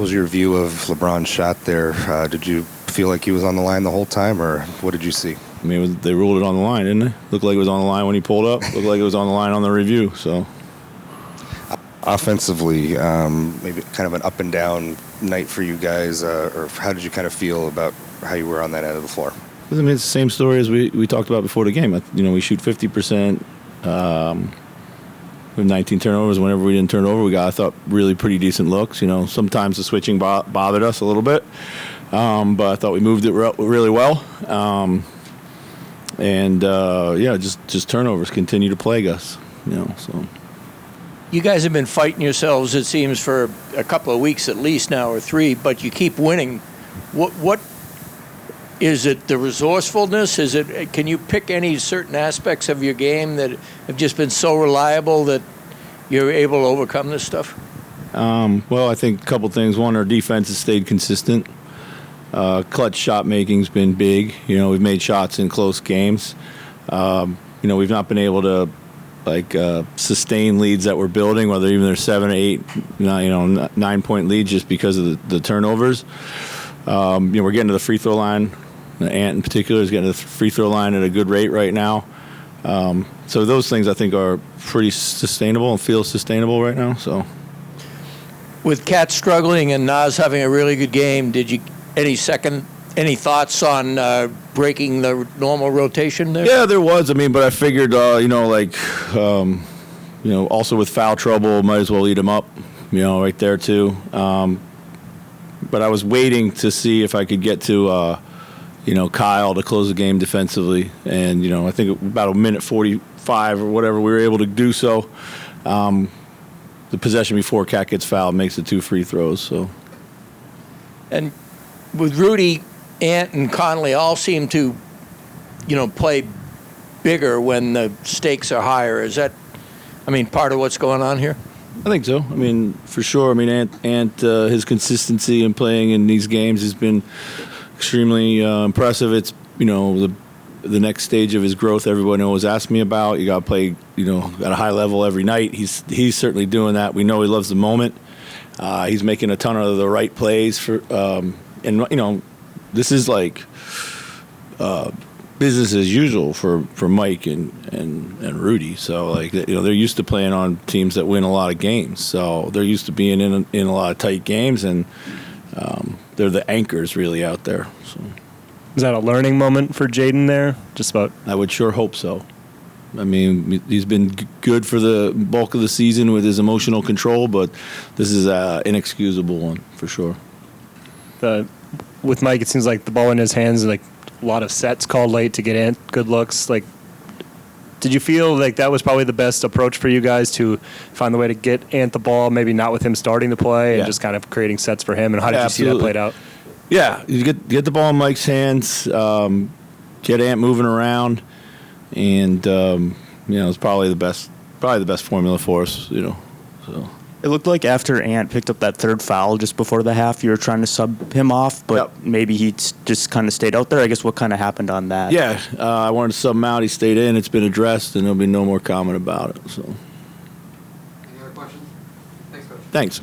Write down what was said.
was your view of LeBron's shot there? Did you feel like he was on the line the whole time, or what did you see? I mean, they ruled it on the line, didn't they? Looked like it was on the line when he pulled up. Looked like it was on the line on the review. So, offensively, maybe kind of an up and down night for you guys, or how did you kind of feel about how you were on that end of the floor? I mean, it's the same story as we talked about before the game. You know, we shoot 50%. With 19 turnovers. Whenever we didn't turn over, we got, I thought, really pretty decent looks. You know, sometimes the switching bothered us a little bit, but I thought we moved it really well. Just turnovers continue to plague us. You know, so. You guys have been fighting yourselves, it seems, for a couple of weeks at least now, or 3, but you keep winning. What is it? The resourcefulness? Is it? Can you pick any certain aspects of your game that have just been so reliable that you're able to overcome this stuff? Well, I think a couple things. One, our defense has stayed consistent. Clutch shot making's been big. You know, we've made shots in close games. You know, we've not been able to sustain leads that we're building, whether even they're 7, 8, 9-point leads, just because of the turnovers. We're getting to the free throw line. Ant in particular is getting to the free throw line at a good rate right now. So those things I think are pretty sustainable and feel sustainable right now. So, with Cat struggling and Nas having a really good game, did you any thoughts on breaking the normal rotation there? Yeah, there was. I mean, but I figured, also with foul trouble, might as well eat him up. You know, right there too. But I was waiting to see if I could get to, Kyle to close the game defensively. And, I think about a minute 45 or whatever, we were able to do so. The possession before Cat gets fouled makes it 2 free throws. So, and with Rudy, Ant, and Conley all seem to, play bigger when the stakes are higher. Is that, part of what's going on here? I think so. I mean, for sure. I mean, Ant his consistency in playing in these games has been extremely impressive. It's, the next stage of his growth everyone always asks me about. You got to play, at a high level every night. He's certainly doing that. We know he loves the moment. He's making a ton of the right plays for, this is like business as usual for Mike and Rudy. So they're used to playing on teams that win a lot of games. So they're used to being in a lot of tight games, and they're the anchors really out there. So. Is that a learning moment for Jaden there? Just about. I would sure hope so. I mean, he's been good for the bulk of the season with his emotional control, but this is an inexcusable one for sure. With Mike, it seems like the ball in his hands, like a lot of sets called late to get in good looks. Like, did you feel like that was probably the best approach for you guys to find the way to get Ant the ball, maybe not with him starting to play, and just kind of creating sets for him? And how did you see that played out? Yeah, you get the ball in Mike's hands, get Ant moving around, and it's probably the best formula for us. So. It looked like after Ant picked up that third foul just before the half, you were trying to sub him off, but maybe he just kind of stayed out there. I guess what kind of happened on that? Yeah, I wanted to sub him out. He stayed in. It's been addressed, and there'll be no more comment about it. So. Any other questions? Thanks, Coach. Thanks.